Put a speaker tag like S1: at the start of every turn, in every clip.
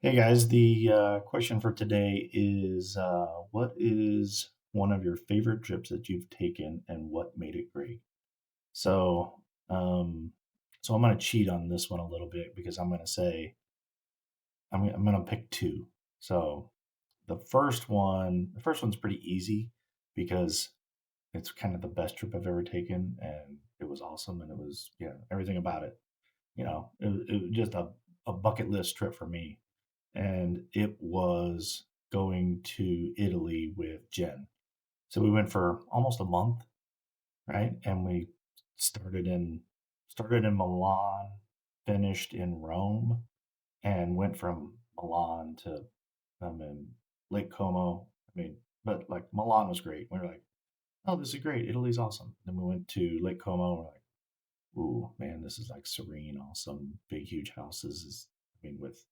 S1: Hey guys, the question for today is what is one of your favorite trips that you've taken and what made it great? So, um, so I'm going to cheat on this one a little bit because I'm going to say I'm going to pick two. So the first one's pretty easy because it's kind of the best trip I've ever taken, and it was awesome, and it was everything about it. It was just a bucket list trip for me, and it was going to Italy with Jen. So we went for almost a month, right? And we started in started in Milan, finished in Rome, and went from Milan to in Lake Como. I mean, but like Milan was great. We were like, oh, this is great. Italy's awesome. Then we went to Lake Como. We're like, ooh, man, this is like serene, awesome, big, huge houses. I mean, with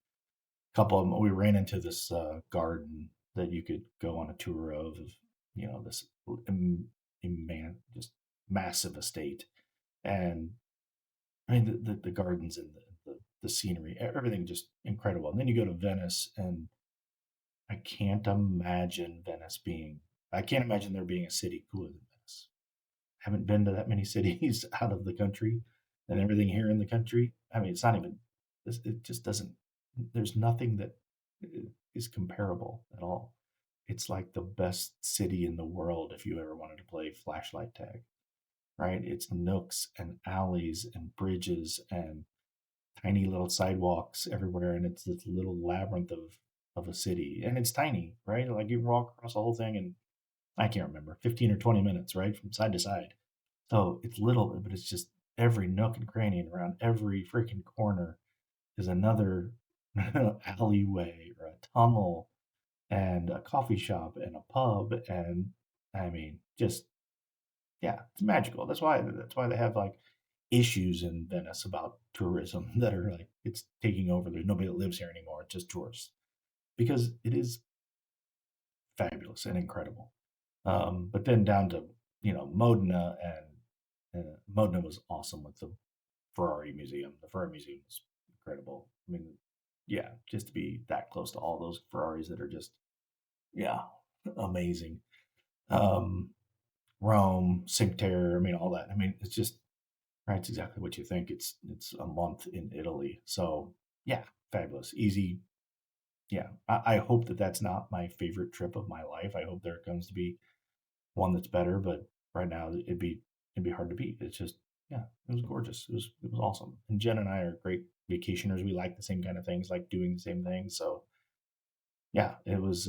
S1: couple of them, we ran into this garden that you could go on a tour of this just massive estate. And I mean, the gardens and the scenery, everything just incredible. And then you go to Venice, and I can't imagine I can't imagine there being a city cooler than Venice. I haven't been to that many cities out of the country and everything here in the country. I mean, it's not even, it just doesn't, there's nothing that is comparable at all. It's like the best city in the world if you ever wanted to play flashlight tag, right? It's nooks and alleys and bridges and tiny little sidewalks everywhere, and it's this little labyrinth of a city, and it's tiny, right? Like you can walk across the whole thing in I can't remember 15 or 20 minutes, right, from side to side. So it's little, but it's just every nook and cranny and around every freaking corner is another alleyway or a tunnel and a coffee shop and a pub, and I mean, just yeah, it's magical. That's why they have like issues in Venice about tourism that are like it's taking over. There's nobody that lives here anymore. It's just tourists because it is fabulous and incredible. But then down to Modena, and Modena was awesome with the Ferrari Museum. The Ferrari Museum was incredible. I mean, yeah, just to be that close to all those Ferraris that are just yeah amazing. Um, Rome, Cinque Terre, I mean all that. I mean it's just right. It's exactly what you think. It's a month in Italy, so yeah, fabulous, easy. Yeah, I hope that that's not my favorite trip of my life. I hope there comes to be one that's better, but right now it'd be hard to beat. It's just yeah, it was gorgeous. It was awesome. And Jen and I are great vacationers. We like the same kind of things, like doing the same things. So yeah, it was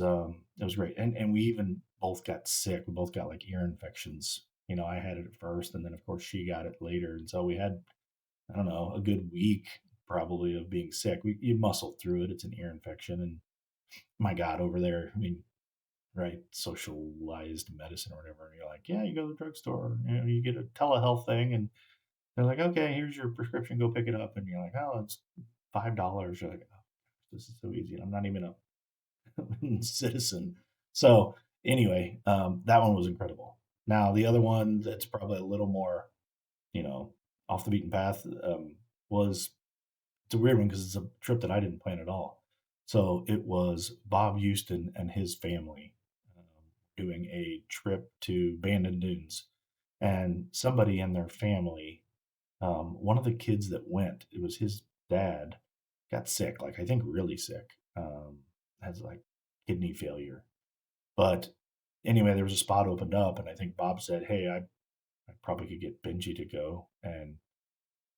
S1: great. And we even both got sick. We both got like ear infections. I had it at first, and then of course she got it later. And so we had I don't know a good week probably of being sick. You muscle through it. It's an ear infection, and my God, over there, I mean, right, socialized medicine or whatever. And you're like, yeah, you go to the drugstore, you get a telehealth thing, and they're like, okay, here's your prescription, go pick it up. And you're like, oh, it's $5. You're like, oh, this is so easy. And I'm not even a citizen. So anyway, that one was incredible. Now the other one that's probably a little more, you know, off the beaten path was it's a weird one because it's a trip that I didn't plan at all. So it was Bob Houston and his family doing a trip to Bandon Dunes, and somebody in their family, one of the kids that went, it was his dad, got sick, like I think really sick, has like kidney failure. But anyway, there was a spot opened up, and I think Bob said, "Hey, I probably could get Benji to go," and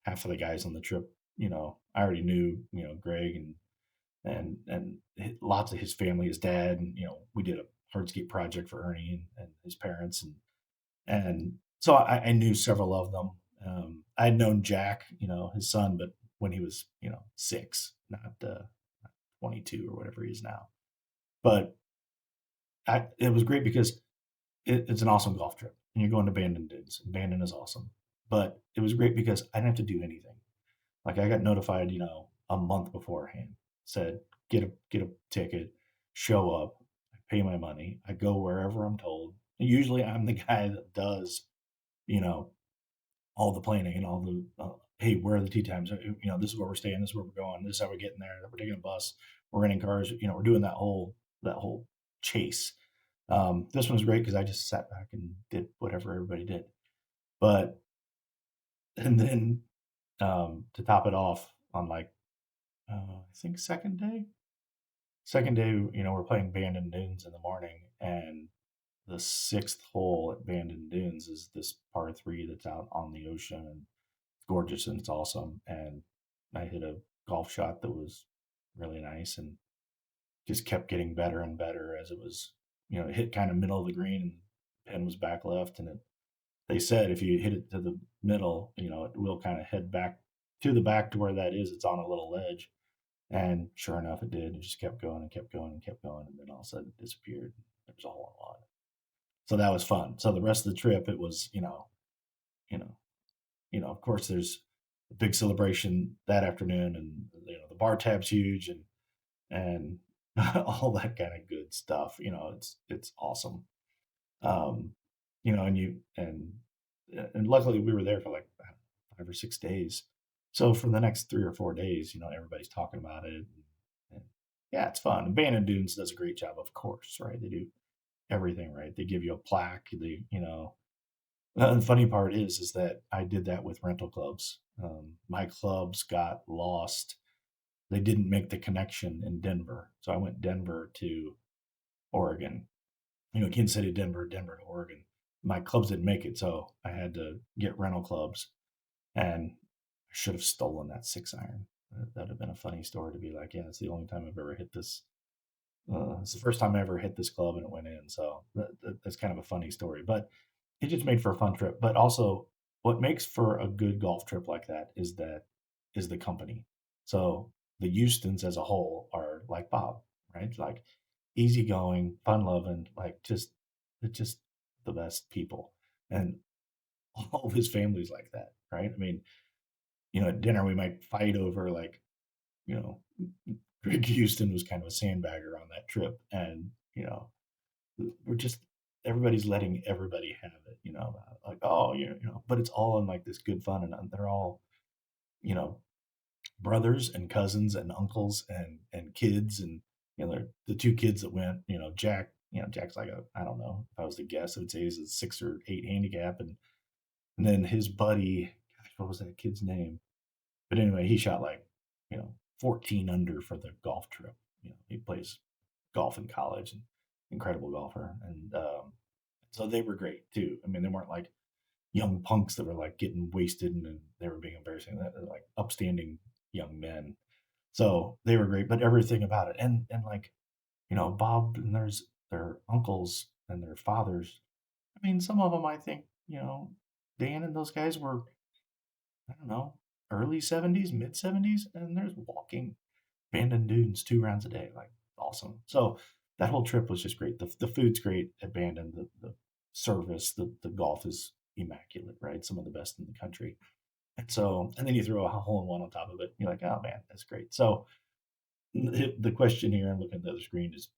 S1: half of the guys on the trip, I already knew, Greg and lots of his family, his dad, and we did a hardscape project for Ernie and his parents, and so I knew several of them. I had known Jack, his son, but when he was 6, not 22 or whatever he is now. But it was great because it's an awesome golf trip, and you're going to Bandon Dunes. Bandon is awesome, but it was great because I didn't have to do anything. Like I got notified, a month beforehand. Said get a ticket, show up, I pay my money, I go wherever I'm told. And usually I'm the guy that does, you know, all the planning and all the hey, where are the tea times? This is where we're staying, this is where we're going, this is how we're getting there. We're taking a bus. we're renting cars, we're doing that whole chase. This one was great because I just sat back and did whatever everybody did. But and then to top it off on like I think second day, we're playing Bandon Dunes in the morning, and the sixth hole at Bandon Dunes is this par three that's out on the ocean, and it's gorgeous and it's awesome. And I hit a golf shot that was really nice and just kept getting better and better as it was, it hit kind of middle of the green and the pin was back left. And they said if you hit it to the middle, it will kind of head back to the back to where that is. It's on a little ledge. And sure enough, it did. It just kept going and kept going and kept going. And then all of a sudden it disappeared. There was a hole in one. So that was fun. So the rest of the trip, it was, you know, of course, there's a big celebration that afternoon, and the bar tab's huge, and all that kind of good stuff. It's awesome. Um, and luckily we were there for like 5 or 6 days. So for the next 3 or 4 days, everybody's talking about it. And yeah, it's fun. And Bandon Dunes does a great job, of course, right? They do everything right. They give you a plaque. The funny part is that I did that with rental clubs. My clubs got lost. They didn't make the connection in Denver, so I went Denver to Oregon. Kansas City, Denver, Denver to Oregon. My clubs didn't make it, so I had to get rental clubs, and I should have stolen that 6 iron. That'd have been a funny story to be like, yeah, it's the only time I've ever hit this. It's the first time I ever hit this club and it went in. So that's kind of a funny story, but it just made for a fun trip. But also, what makes for a good golf trip like that is the company. So the Houstons as a whole are like Bob, right? Like easygoing, fun loving, like just the best people, and all of his family's like that, right? I mean, at dinner we might fight over like you know Greg Houston was kind of a sandbagger on that trip, and we're just everybody's letting everybody have it, like, oh, but it's all in like this good fun, and they're all, you know, brothers and cousins and uncles and kids, and they're the two kids that went, Jack, Jack's like I don't know, if I was to guess, I would say he's a 6 or 8 handicap, and then his buddy, gosh, what was that kid's name? But anyway, he shot like, 14 under for the golf trip. He plays golf in college and incredible golfer. And so they were great too. I mean, they weren't like young punks that were like getting wasted and they were being embarrassing. They're like upstanding young men. So they were great, but everything about it. And like, Bob and their uncles and their fathers. I mean, some of them, I think, Dan and those guys were, I don't know, early 70s, mid 70s, and there's walking Bandon Dunes 2 rounds a day. Like, awesome. So that whole trip was just great. The food's great at Bandon. The service, the golf is immaculate, right? Some of the best in the country. And then you throw a hole in one on top of it. You're like, oh man, that's great. So the question here, I'm looking at the other screen, is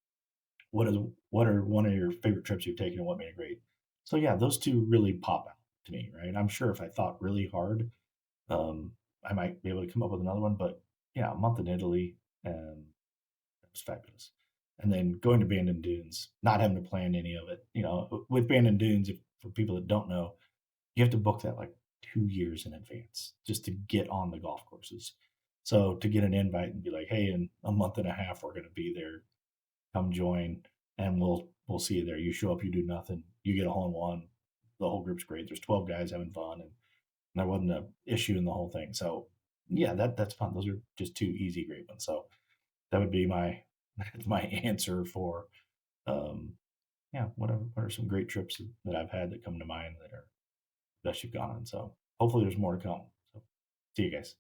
S1: what are one of your favorite trips you've taken and what made it great? So yeah, those two really pop out to me, right? I'm sure if I thought really hard, um, I might be able to come up with another one, but yeah, a month in Italy, and it was fabulous. And then going to Bandon Dunes, not having to plan any of it. With Bandon Dunes, if, for people that don't know, you have to book that like 2 years in advance just to get on the golf courses. So to get an invite and be like, hey, in a month and a half, we're going to be there. Come join, and we'll see you there. You show up, you do nothing, you get a hole in one. The whole group's great. There's 12 guys having fun, and there wasn't an issue in the whole thing. So yeah, that's fun. Those are just two easy, great ones. So that would be my my answer for um yeah, what are some great trips that I've had that come to mind that are best you've gone on. So hopefully there's more to come. So see you guys.